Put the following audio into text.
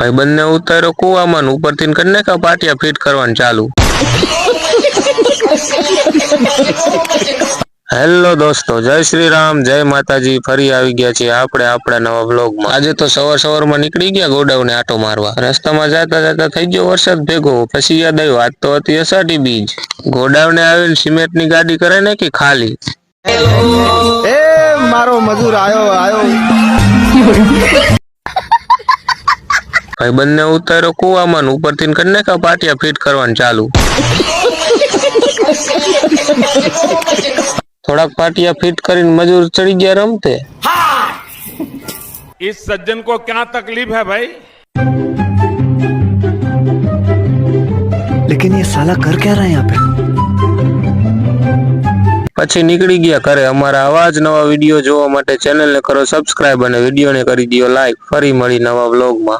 ભાई બંને ઉતાર્યો કુવામાં ઉપરથી કરી નાખ્યા પાટિયા ફિટ કરવાનું ચાલુ। હેલો દોસ્તો, જય શ્રી રામ, જય માતાજી। ફરી આવી ગયા છીએ આપણે આપણા નવા વ્લોગમાં। આજે તો સવારમાં નીકળી ગયા ગોડાઉને આટો મારવા। રસ્તામાં જતા જતા થઈ ગયો વરસાદ ભેગો, પછી યાદ આવ્યું આજ તો હતી અષાઢી બીજ। ગોડાઉને આવીને સિમેન્ટની ગાડી કરે નાખી ખાલી। એ મારો મજૂર આયો ભાઈ બંને ઉતાર્યો કુવામાં ઉપરથી કરી નાખ્યા પાટિયા ફિટ કરવાનું ચાલુ। થોડાક પાટિયા ફિટ કરીને મજૂર ચડી ગયા રમતે। इस सज्जन को क्या तकलीफ है भाई? लेकिन ये साला कर क्या रहा है यहाँ पे? પછી નીકળી ગયા ઘરે। અમારા આવા જ નવા વિડીયો જોવા માટે ચેનલને કરો સબસ્ક્રાઇબ અને વિડીયોને કરી દો લાઈક। ફરી મળી નવા વ્લોગમાં।